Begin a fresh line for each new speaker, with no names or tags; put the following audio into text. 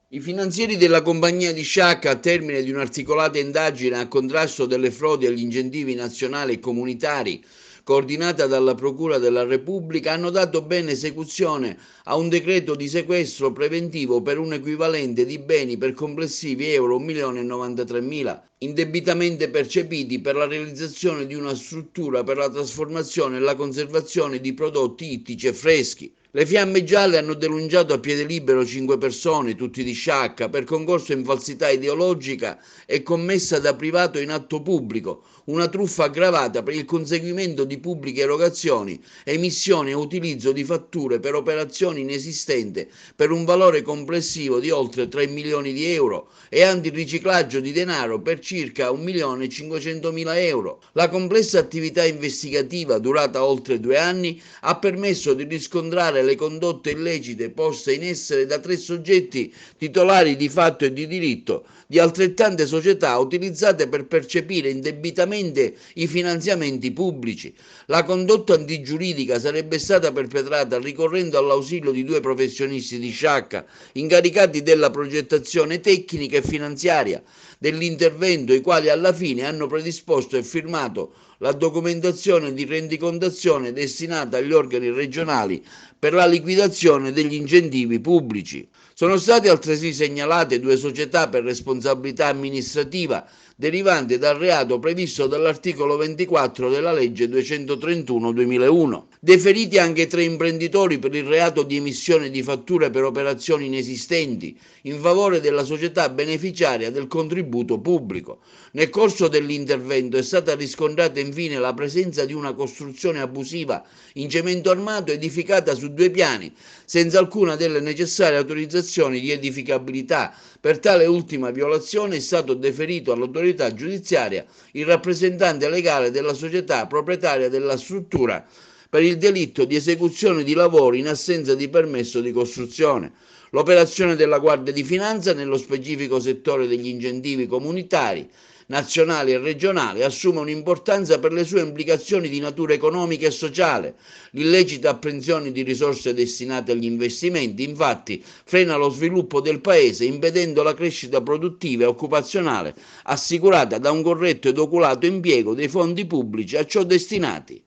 I finanzieri della compagnia di Sciacca, a termine di un'articolata indagine a contrasto delle frodi agli incentivi nazionali e comunitari, coordinata dalla Procura della Repubblica, hanno dato bene esecuzione a un decreto di sequestro preventivo per un equivalente di beni per complessivi euro 1.093.000 indebitamente percepiti per la realizzazione di una struttura per la trasformazione e la conservazione di prodotti ittici e freschi. Le Fiamme Gialle hanno denunciato a piede libero 5 persone, tutti di Sciacca, per concorso in falsità ideologica e commessa da privato in atto pubblico, una truffa aggravata per il conseguimento di pubbliche erogazioni, emissione e utilizzo di fatture per operazioni inesistenti per un valore complessivo di oltre 3 milioni di euro e antiriciclaggio di denaro per circa 1.500.000 euro. La complessa attività investigativa, durata oltre 2 anni, ha permesso di riscontrare le condotte illecite poste in essere da 3 soggetti titolari di fatto e di diritto di altrettante società utilizzate per percepire indebitamente i finanziamenti pubblici. La condotta antigiuridica sarebbe stata perpetrata ricorrendo all'ausilio di 2 professionisti di Sciacca, incaricati della progettazione tecnica e finanziaria dell'intervento, i quali alla fine hanno predisposto e firmato la documentazione di rendicontazione destinata agli organi regionali per la liquidazione degli incentivi pubblici. Sono state altresì segnalate 2 società per responsabilità amministrativa derivante dal reato previsto dall'articolo 24 della legge 231/2001. Deferiti anche 3 imprenditori per il reato di emissione di fatture per operazioni inesistenti in favore della società beneficiaria del contributo pubblico. Nel corso dell'intervento è stata riscontrata infine la presenza di una costruzione abusiva in cemento armato edificata su 2 piani, senza alcuna delle necessarie autorizzazioni di edificabilità. Per tale ultima violazione è stato deferito all'autorità giudiziaria il rappresentante legale della società proprietaria della struttura per il delitto di esecuzione di lavori in assenza di permesso di costruzione. L'operazione della Guardia di Finanza, nello specifico settore degli incentivi comunitari, nazionali e regionali, assume un'importanza per le sue implicazioni di natura economica e sociale. L'illecita apprensione di risorse destinate agli investimenti, infatti, frena lo sviluppo del Paese, impedendo la crescita produttiva e occupazionale assicurata da un corretto ed oculato impiego dei fondi pubblici a ciò destinati.